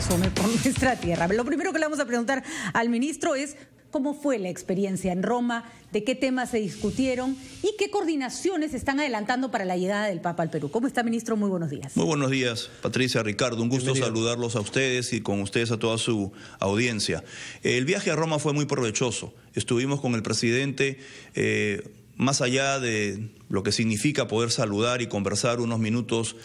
asome por nuestra tierra. Lo primero que le vamos a preguntar al ministro es cómo fue la experiencia en Roma, de qué temas se discutieron y qué coordinaciones están adelantando para la llegada del Papa al Perú. ¿Cómo está, ministro? Muy buenos días. Muy buenos días, Patricia, Ricardo. Un gusto Bienvenido. saludarlos a ustedes y con ustedes a toda su audiencia. El viaje a Roma fue muy provechoso. Estuvimos con el presidente, más allá de lo que significa poder saludar y conversar unos minutos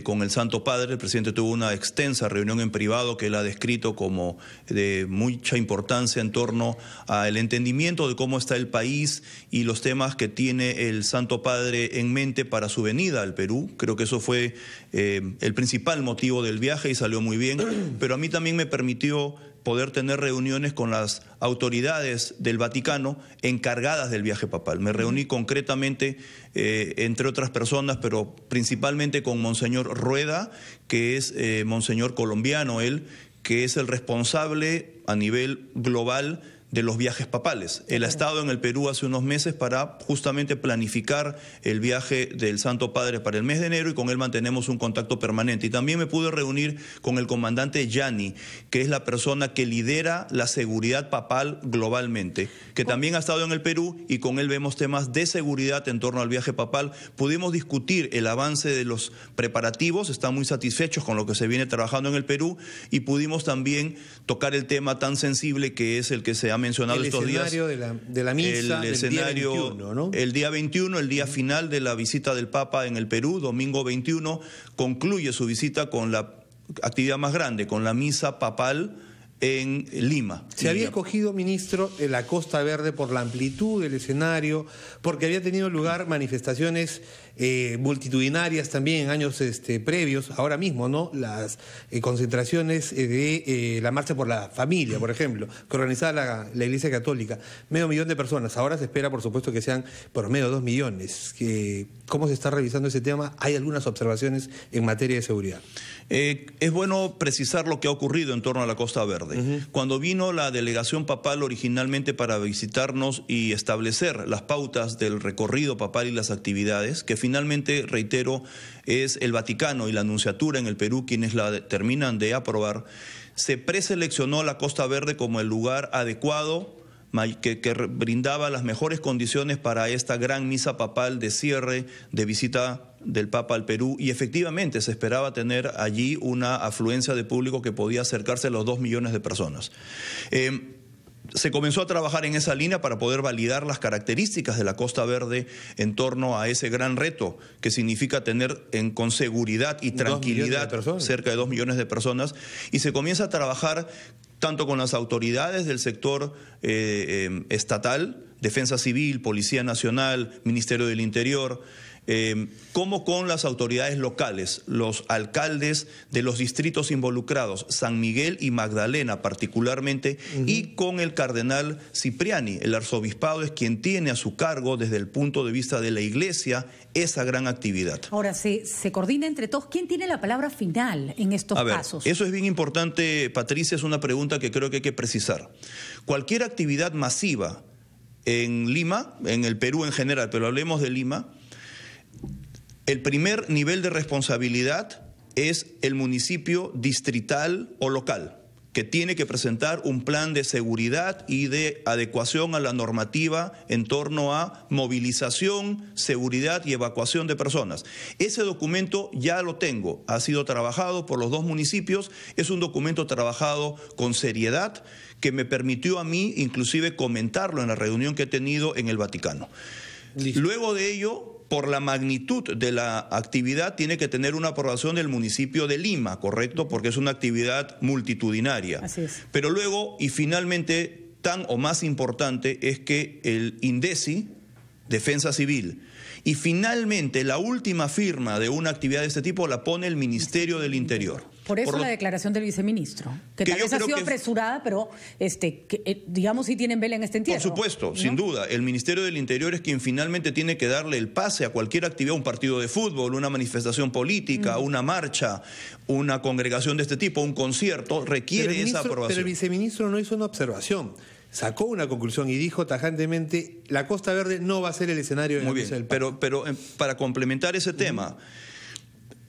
con el Santo Padre. El presidente tuvo una extensa reunión en privado que él ha descrito como de mucha importancia en torno al entendimiento de cómo está el país y los temas que tiene el Santo Padre en mente para su venida al Perú. Creo que eso fue el principal motivo del viaje y salió muy bien, pero a mí también me permitió poder tener reuniones con las autoridades del Vaticano encargadas del viaje papal. Me reuní concretamente, entre otras personas, pero principalmente con Monseñor Rueda, que es monseñor colombiano, él, que es el responsable a nivel global de los viajes papales. Él ha estado en el Perú hace unos meses para justamente planificar el viaje del Santo Padre para el mes de enero y con él mantenemos un contacto permanente. Y también me pude reunir con el comandante Gianni, que es la persona que lidera la seguridad papal globalmente, que también ha estado en el Perú y con él vemos temas de seguridad en torno al viaje papal. Pudimos discutir el avance de los preparativos, están muy satisfechos con lo que se viene trabajando en el Perú y pudimos también tocar el tema tan sensible que es el que se ha mencionado estos días. El escenario de la misa del día 21, ¿no? El día 21, el día final de la visita del Papa en el Perú, domingo 21, concluye su visita con la actividad más grande, con la misa papal en Lima. Se había escogido, ministro, la Costa Verde por la amplitud del escenario, porque había tenido lugar manifestaciones multitudinarias también en años previos, ahora mismo, ¿no? Las concentraciones de la Marcha por la Familia, por ejemplo, que organizaba la Iglesia Católica, 500.000 de personas. Ahora se espera, por supuesto, que sean por medio 2 millones. ¿Cómo se está revisando ese tema? ¿Hay algunas observaciones en materia de seguridad? Es bueno precisar lo que ha ocurrido en torno a la Costa Verde. Cuando vino la delegación papal originalmente para visitarnos y establecer las pautas del recorrido papal y las actividades, que finalmente, reitero, es el Vaticano y la Nunciatura en el Perú quienes la terminan de aprobar, se preseleccionó la Costa Verde como el lugar adecuado que brindaba las mejores condiciones para esta gran misa papal de cierre de visita del Papa al Perú y efectivamente se esperaba tener allí una afluencia de público que podía acercarse a los 2 millones de personas. Se comenzó a trabajar en esa línea para poder validar las características de la Costa Verde en torno a ese gran reto que significa tener con seguridad y tranquilidad cerca de 2 millones de personas y se comienza a trabajar tanto con las autoridades del sector estatal, Defensa Civil, Policía Nacional, Ministerio del Interior, como con las autoridades locales, los alcaldes de los distritos involucrados, San Miguel y Magdalena particularmente, y con el cardenal Cipriani. El arzobispado es quien tiene a su cargo, desde el punto de vista de la Iglesia, esa gran actividad. Ahora, se coordina entre todos. ¿Quién tiene la palabra final en estos casos? Eso es bien importante, Patricia, es una pregunta que creo que hay que precisar. Cualquier actividad masiva en Lima, en el Perú en general, pero hablemos de Lima, el primer nivel de responsabilidad es el municipio distrital o local, que tiene que presentar un plan de seguridad y de adecuación a la normativa en torno a movilización, seguridad y evacuación de personas. Ese documento ya lo tengo, ha sido trabajado por los 2 municipios, es un documento trabajado con seriedad que me permitió a mí inclusive comentarlo en la reunión que he tenido en el Vaticano. Listo. Luego de ello, por la magnitud de la actividad, tiene que tener una aprobación del municipio de Lima, ¿correcto? Porque es una actividad multitudinaria. Así es. Pero luego, y finalmente, tan o más importante, es que el INDECI, Defensa Civil, y finalmente la última firma de una actividad de este tipo la pone el Ministerio del Interior. Por eso la declaración del viceministro, que tal vez ha sido apresurada, pero digamos sí tienen vela en este entierro. Por supuesto, ¿no? Sin duda. El Ministerio del Interior es quien finalmente tiene que darle el pase a cualquier actividad, un partido de fútbol, una manifestación política, una marcha, una congregación de este tipo, un concierto, requiere esa aprobación. Pero el viceministro no hizo una observación. Sacó una conclusión y dijo tajantemente, la Costa Verde no va a ser el escenario de la misa del Papa. Pero para complementar ese tema,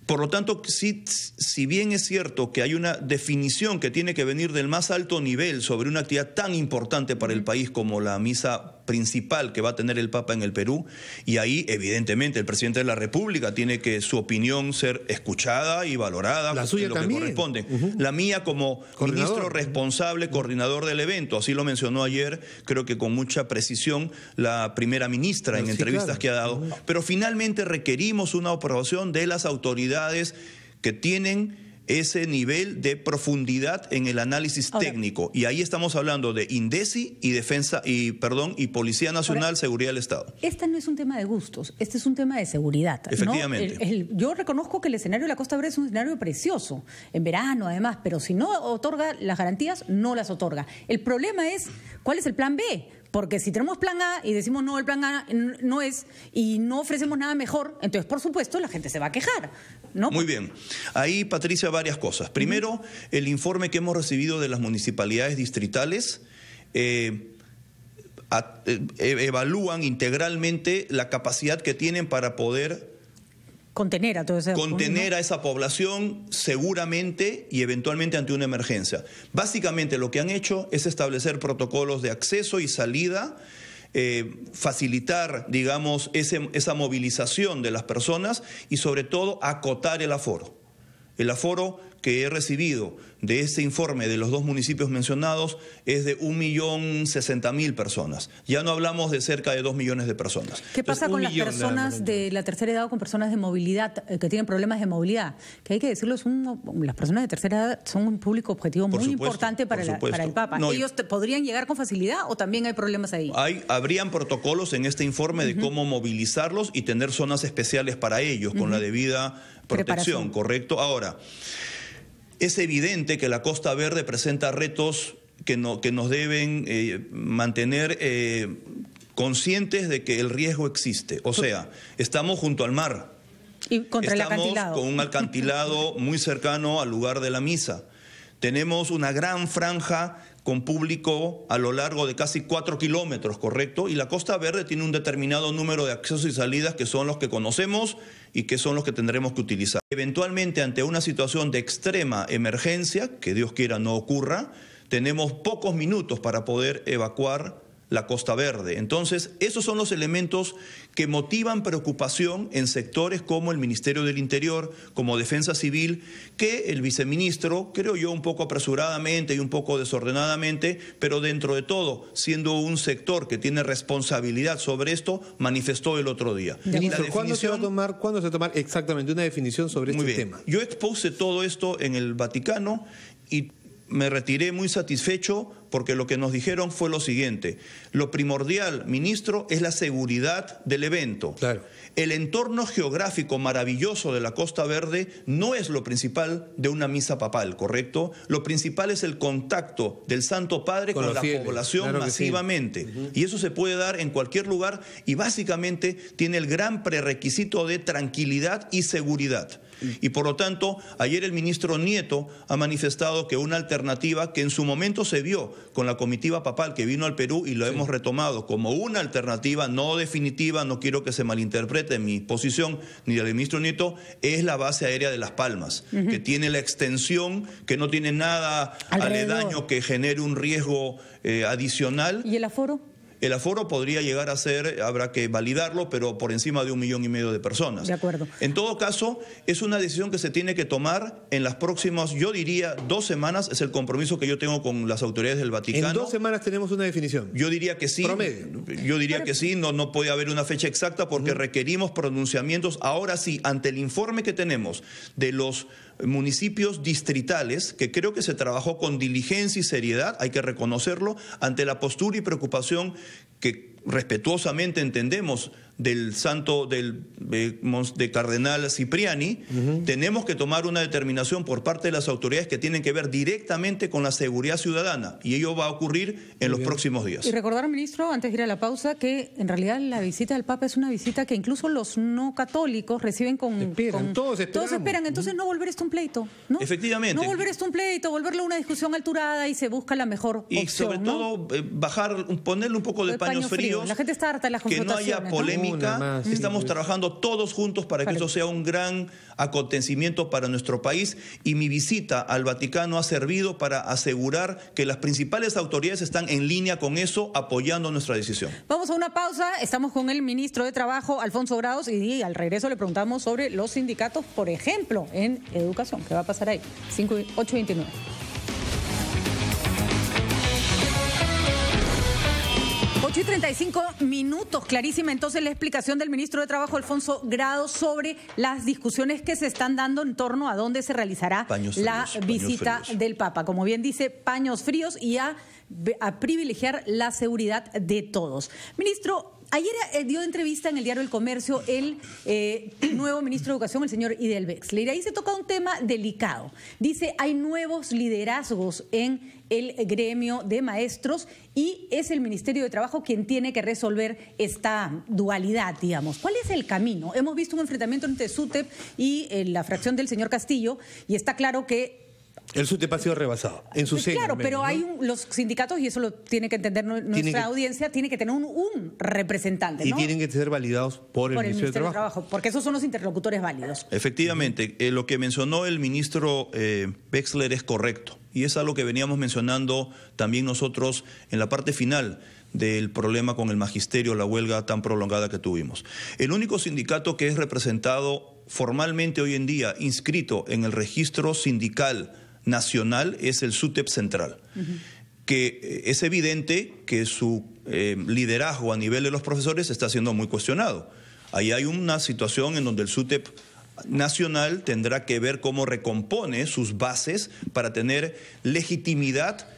Por lo tanto, si bien es cierto que hay una definición que tiene que venir del más alto nivel sobre una actividad tan importante para el país como la misa principal que va a tener el Papa en el Perú, y ahí evidentemente el presidente de la República tiene que su opinión ser escuchada y valorada, la suya lo también que corresponde. La mía como ministro responsable, coordinador del evento, así lo mencionó ayer, creo que con mucha precisión la primera ministra en entrevistas que ha dado. Pero finalmente requerimos una aprobación de las autoridades que tienen ese nivel de profundidad en el análisis técnico, y ahí estamos hablando de INDECI y Policía Nacional, Seguridad del Estado. Este no es un tema de gustos, este es un tema de seguridad, ¿no? Efectivamente. Yo reconozco que el escenario de la Costa Verde es un escenario precioso, en verano además, pero si no otorga las garantías, no las otorga. El problema es, ¿cuál es el plan B? Porque si tenemos plan A y decimos no, el plan A no es, y no ofrecemos nada mejor, entonces por supuesto la gente se va a quejar, ¿no? Muy bien. Ahí, Patricia, varias cosas. Primero, el informe que hemos recibido de las municipalidades distritales evalúan integralmente la capacidad que tienen para poder contener a todo ese a esa población seguramente y eventualmente ante una emergencia. Básicamente lo que han hecho es establecer protocolos de acceso y salida, facilitar, digamos, esa movilización de las personas y sobre todo acotar el aforo. El aforo que he recibido de este informe de los dos municipios mencionados es de 1.060.000 personas. Ya no hablamos de cerca de 2 millones de personas. ¿Qué pasa con las personas de la tercera edad o con personas de movilidad, que tienen problemas de movilidad? Que hay que decirlo, las personas de tercera edad son un público objetivo muy importante para el Papa. No, ¿Ellos podrían llegar con facilidad o también hay problemas ahí? Habrían protocolos en este informe de cómo movilizarlos y tener zonas especiales para ellos, con la debida protección, ¿correcto? Ahora, es evidente que la Costa Verde presenta retos que nos deben mantener conscientes de que el riesgo existe. O sea, estamos junto al mar. Y contra el acantilado. Estamos con un acantilado muy cercano al lugar de la misa. Tenemos una gran franja con público a lo largo de casi 4 kilómetros, ¿correcto? Y la Costa Verde tiene un determinado número de accesos y salidas que son los que conocemos y que son los que tendremos que utilizar. Eventualmente, ante una situación de extrema emergencia, que Dios quiera no ocurra, tenemos pocos minutos para poder evacuar la Costa Verde. Entonces, esos son los elementos que motivan preocupación en sectores como el Ministerio del Interior, como Defensa Civil, que el viceministro, creo yo, un poco apresuradamente y un poco desordenadamente, pero dentro de todo, siendo un sector que tiene responsabilidad sobre esto, manifestó el otro día. ¿Cuándo se va a tomar exactamente una definición sobre este tema? Yo expuse todo esto en el Vaticano y me retiré muy satisfecho porque lo que nos dijeron fue lo siguiente: lo primordial, ministro, es la seguridad del evento. Claro. El entorno geográfico maravilloso de la Costa Verde no es lo principal de una misa papal, ¿correcto? Lo principal es el contacto del Santo Padre con la población masivamente. Y eso se puede dar en cualquier lugar y básicamente tiene el gran prerequisito de tranquilidad y seguridad. Y por lo tanto, ayer el ministro Nieto ha manifestado que una alternativa que en su momento se vio con la comitiva papal que vino al Perú y lo hemos retomado como una alternativa no definitiva, no quiero que se malinterprete mi posición ni del ministro Nieto, es la base aérea de Las Palmas, que tiene la extensión, que no tiene nada aledaño que genere un riesgo adicional. ¿Y el aforo? El aforo podría llegar a ser, habrá que validarlo, pero por encima de 1,5 millones de personas. De acuerdo. En todo caso, es una decisión que se tiene que tomar en las próximas, yo diría, 2 semanas, es el compromiso que yo tengo con las autoridades del Vaticano. ¿En 2 semanas tenemos una definición? Yo diría que sí. Promedio. Yo diría que sí, no puede haber una fecha exacta porque requerimos pronunciamientos. Ahora sí, ante el informe que tenemos de los municipios distritales, que creo que se trabajó con diligencia y seriedad, hay que reconocerlo, ante la postura y preocupación que respetuosamente entendemos del santo de Cardenal Cipriani, tenemos que tomar una determinación por parte de las autoridades que tienen que ver directamente con la seguridad ciudadana, y ello va a ocurrir en los próximos días. Y recordar, ministro, antes de ir a la pausa, que en realidad la visita del Papa es una visita que incluso los no católicos reciben todos esperan. Entonces no volver esto un pleito, ¿no? Efectivamente. No volver esto un pleito, volverlo una discusión alturada y se busca la mejor opción. Y sobre todo ponerle un poco de paños fríos. La gente está harta de las confrontaciones. Que no haya polémica académica, estamos trabajando todos juntos para que esto sea un gran acontecimiento para nuestro país, y mi visita al Vaticano ha servido para asegurar que las principales autoridades están en línea con eso, apoyando nuestra decisión. Vamos a una pausa, estamos con el ministro de Trabajo, Alfonso Grados, y al regreso le preguntamos sobre los sindicatos, por ejemplo, en educación. ¿Qué va a pasar ahí? 8:29. 8:35, clarísima entonces la explicación del ministro de Trabajo, Alfonso Grados, sobre las discusiones que se están dando en torno a dónde se realizará la visita del Papa. Como bien dice, paños fríos y a privilegiar la seguridad de todos. Ministro, ayer dio entrevista en el diario El Comercio el nuevo ministro de Educación, el señor Idel Wexler. Ahí se toca un tema delicado. Dice, hay nuevos liderazgos en el gremio de maestros y es el Ministerio de Trabajo quien tiene que resolver esta dualidad, digamos. ¿Cuál es el camino? Hemos visto un enfrentamiento entre SUTEP y la fracción del señor Castillo, y está claro que el SUTEP ha sido rebasado en su seno. Claro, pero hay los sindicatos, y eso lo tiene que entender nuestra audiencia, tiene que tener un representante, ¿no? Y tienen que ser validados por el Ministerio de Trabajo. Porque esos son los interlocutores válidos. Efectivamente, lo que mencionó el ministro Wexler es correcto. Y es algo que veníamos mencionando también nosotros en la parte final del problema con el magisterio, la huelga tan prolongada que tuvimos. El único sindicato que es representado formalmente hoy en día, inscrito en el registro sindical nacional, es el SUTEP Central, que es evidente que su liderazgo a nivel de los profesores está siendo muy cuestionado. Ahí hay una situación en donde el SUTEP nacional tendrá que ver cómo recompone sus bases para tener legitimidad,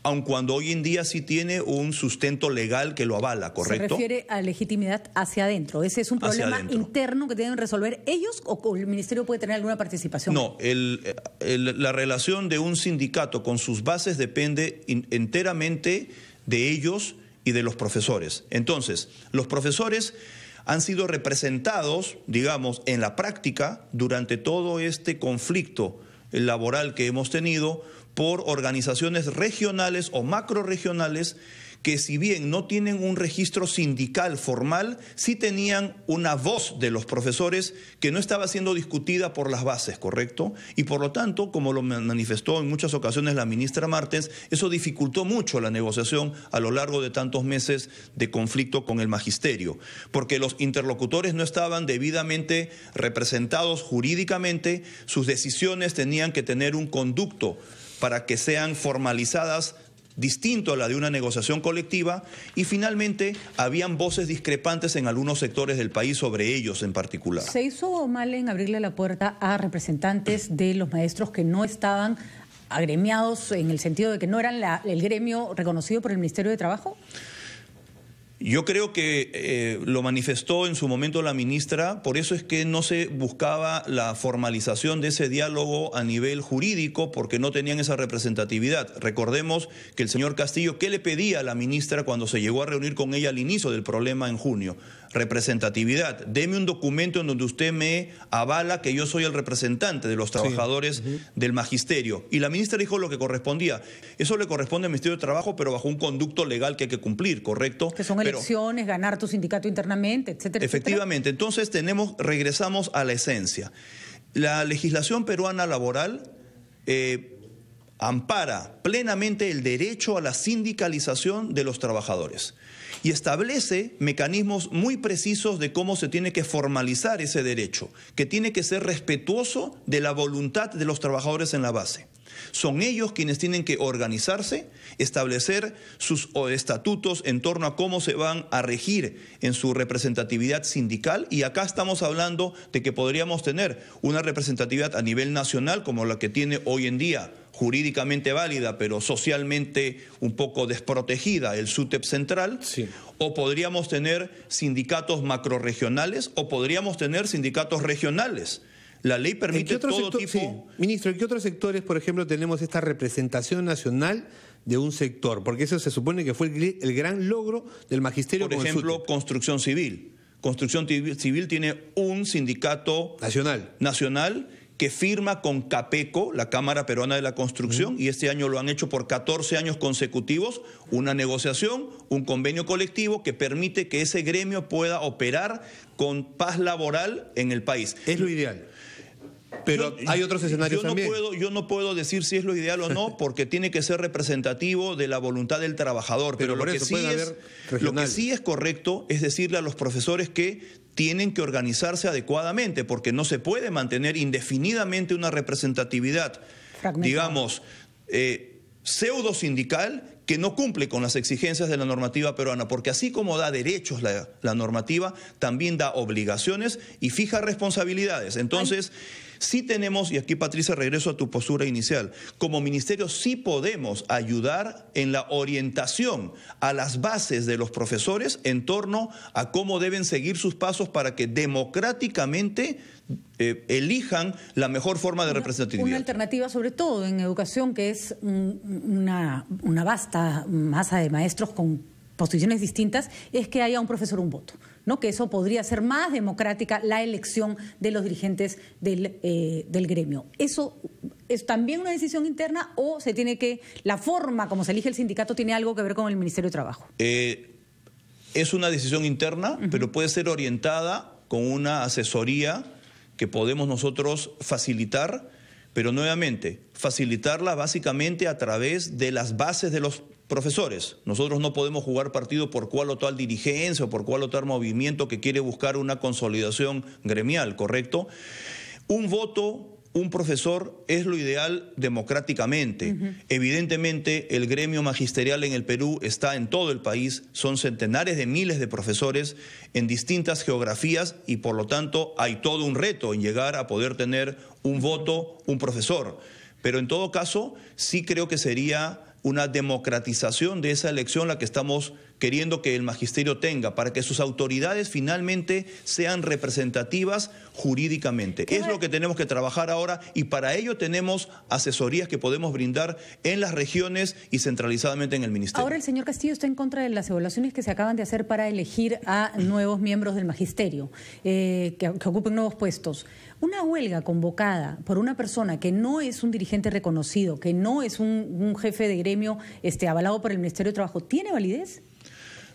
aun cuando hoy en día sí tiene un sustento legal que lo avala, ¿correcto? Se refiere a legitimidad hacia adentro. ¿Ese es un problema interno que deben resolver ellos o el ministerio puede tener alguna participación? No, la relación de un sindicato con sus bases depende enteramente de ellos y de los profesores. Entonces, los profesores han sido representados, digamos, en la práctica durante todo este conflicto laboral que hemos tenido por organizaciones regionales o macrorregionales que, si bien no tienen un registro sindical formal, sí tenían una voz de los profesores que no estaba siendo discutida por las bases, ¿correcto? Y por lo tanto, como lo manifestó en muchas ocasiones la ministra Martens, eso dificultó mucho la negociación a lo largo de tantos meses de conflicto con el magisterio, porque los interlocutores no estaban debidamente representados jurídicamente, sus decisiones tenían que tener un conducto para que sean formalizadas distinto a la de una negociación colectiva, y finalmente habían voces discrepantes en algunos sectores del país sobre ellos en particular. ¿Se hizo mal en abrirle la puerta a representantes de los maestros que no estaban agremiados, en el sentido de que no eran el gremio reconocido por el Ministerio de Trabajo? Yo creo que lo manifestó en su momento la ministra, por eso es que no se buscaba la formalización de ese diálogo a nivel jurídico, porque no tenían esa representatividad. Recordemos que el señor Castillo, ¿qué le pedía a la ministra cuando se llegó a reunir con ella al inicio del problema en junio? Representatividad. Deme un documento en donde usted me avala que yo soy el representante de los trabajadores del magisterio. Y la ministra dijo lo que correspondía. Eso le corresponde al Ministerio de Trabajo, pero bajo un conducto legal que hay que cumplir, ¿correcto? Que son elecciones, ganar tu sindicato internamente, etcétera. Efectivamente. Entonces regresamos a la esencia. La legislación peruana laboral ampara plenamente el derecho a la sindicalización de los trabajadores y establece mecanismos muy precisos de cómo se tiene que formalizar ese derecho, que tiene que ser respetuoso de la voluntad de los trabajadores en la base. Son ellos quienes tienen que organizarse, establecer sus estatutos en torno a cómo se van a regir en su representatividad sindical, y acá estamos hablando de que podríamos tener una representatividad a nivel nacional como la que tiene hoy en día, jurídicamente válida, pero socialmente un poco desprotegida, el SUTEP Central, o podríamos tener sindicatos macrorregionales, o podríamos tener sindicatos regionales. La ley permite todo tipo... Sí. Ministro, ¿en qué otros sectores, por ejemplo, tenemos esta representación nacional de un sector? Porque eso se supone que fue el gran logro del magisterio. Por ejemplo, construcción civil. Construcción civil tiene un sindicato nacional que firma con CAPECO, la Cámara Peruana de la Construcción, y este año lo han hecho por 14 años consecutivos, una negociación, un convenio colectivo que permite que ese gremio pueda operar con paz laboral en el país. Es lo ideal. Pero hay otros escenarios también. Yo no puedo decir si es lo ideal o no, porque tiene que ser representativo de la voluntad del trabajador. Pero lo que sí es correcto es decirle a los profesores que tienen que organizarse adecuadamente, porque no se puede mantener indefinidamente una representatividad, digamos, pseudo sindical, que no cumple con las exigencias de la normativa peruana, porque así como da derechos la normativa, también da obligaciones y fija responsabilidades. Entonces, sí tenemos, y aquí Patricia regreso a tu postura inicial, como ministerio sí podemos ayudar en la orientación a las bases de los profesores en torno a cómo deben seguir sus pasos para que democráticamente elijan la mejor forma de representatividad. Una alternativa, sobre todo en educación, que es una vasta masa de maestros con posiciones distintas, es que haya un profesor, un voto, ¿no? Que eso podría ser más democrática la elección de los dirigentes del gremio. ¿Eso es también una decisión interna o se tiene que, la forma como se elige el sindicato tiene algo que ver con el Ministerio de Trabajo? Es una decisión interna, pero puede ser orientada con una asesoría que podemos nosotros facilitar, pero nuevamente, facilitarla básicamente a través de las bases de los profesores. Nosotros no podemos jugar partido por cual o tal dirigencia o por cual o tal movimiento que quiere buscar una consolidación gremial, ¿correcto? Un voto, un profesor es lo ideal democráticamente. Evidentemente, el gremio magisterial en el Perú está en todo el país, son centenares de miles de profesores en distintas geografías y por lo tanto hay todo un reto en llegar a poder tener un voto, un profesor. Pero en todo caso, sí creo que sería una democratización de esa elección la que estamos queriendo que el magisterio tenga, para que sus autoridades finalmente sean representativas jurídicamente. Es lo que tenemos que trabajar ahora y para ello tenemos asesorías que podemos brindar en las regiones y centralizadamente en el ministerio. Ahora el señor Castillo está en contra de las evaluaciones que se acaban de hacer para elegir a nuevos miembros del magisterio, que ocupen nuevos puestos. Una huelga convocada por una persona que no es un dirigente reconocido, que no es un jefe de gremio avalado por el Ministerio de Trabajo, ¿tiene validez?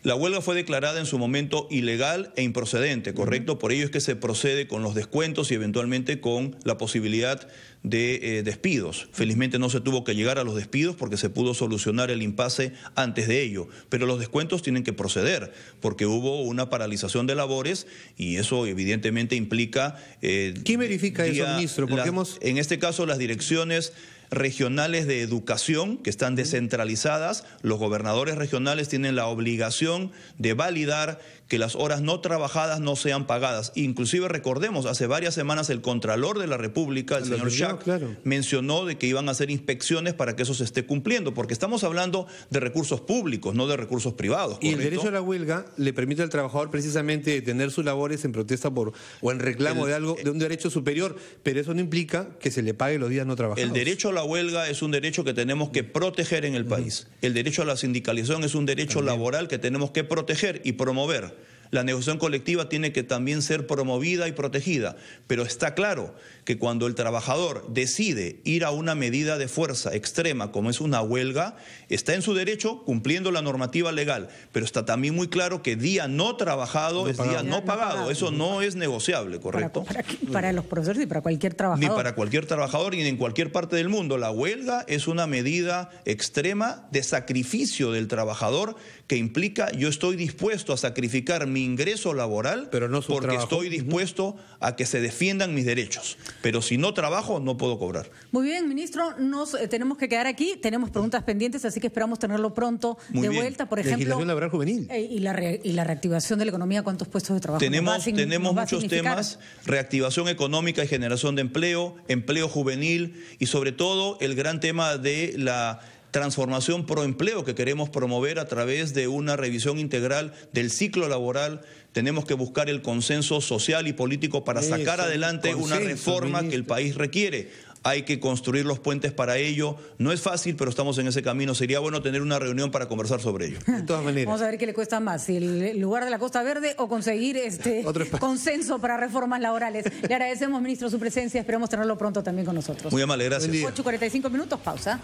La huelga fue declarada en su momento ilegal e improcedente, ¿correcto? Por ello es que se procede con los descuentos y eventualmente con la posibilidad de despidos. Felizmente no se tuvo que llegar a los despidos porque se pudo solucionar el impasse antes de ello. Pero los descuentos tienen que proceder porque hubo una paralización de labores y eso evidentemente implica... ¿Quién verifica eso, ministro? Porque en este caso las direcciones regionales de educación que están descentralizadas, los gobernadores regionales tienen la obligación de validar que las horas no trabajadas no sean pagadas. Inclusive recordemos, hace varias semanas el Contralor de la República, el señor Schack, mencionó de que iban a hacer inspecciones para que eso se esté cumpliendo, porque estamos hablando de recursos públicos, no de recursos privados. ¿correcto? Y el derecho a la huelga le permite al trabajador precisamente detener sus labores en protesta o en reclamo de algo, de un derecho superior, pero eso no implica que se le pague los días no trabajados. El derecho a la huelga es un derecho que tenemos que proteger en el país. El derecho a la sindicalización es un derecho laboral que tenemos que proteger y promover. La negociación colectiva tiene que también ser promovida y protegida, pero está claro que cuando el trabajador decide ir a una medida de fuerza extrema como es una huelga, está en su derecho cumpliendo la normativa legal, pero está también muy claro que día no trabajado es día no pagado. Eso no es negociable, ¿correcto? Para los profesores y para cualquier trabajador. Ni para cualquier trabajador ni en cualquier parte del mundo. La huelga es una medida extrema de sacrificio del trabajador que implica yo estoy dispuesto a sacrificar mi ingreso laboral pero no porque trabajo. Estoy dispuesto a que se defiendan mis derechos. Pero si no trabajo, no puedo cobrar. Muy bien, ministro, nos tenemos que quedar aquí. Tenemos preguntas pendientes, así que esperamos tenerlo pronto de vuelta. Por ejemplo, legislación laboral juvenil. Y la reactivación de la economía, ¿cuántos puestos de trabajo? Tenemos muchos temas, reactivación económica y generación de empleo, empleo juvenil y sobre todo el gran tema de la transformación pro empleo que queremos promover a través de una revisión integral del ciclo laboral. Tenemos que buscar el consenso social y político para sacar adelante una reforma que el país requiere. hay que construir los puentes para ello. No es fácil, pero estamos en ese camino. Sería bueno tener una reunión para conversar sobre ello. De todas maneras. Vamos a ver qué le cuesta más, si el lugar de la Costa Verde o conseguir consenso para reformas laborales. Le agradecemos, ministro, su presencia. Esperamos tenerlo pronto también con nosotros. Muy amable, gracias. 8:45 minutos, pausa.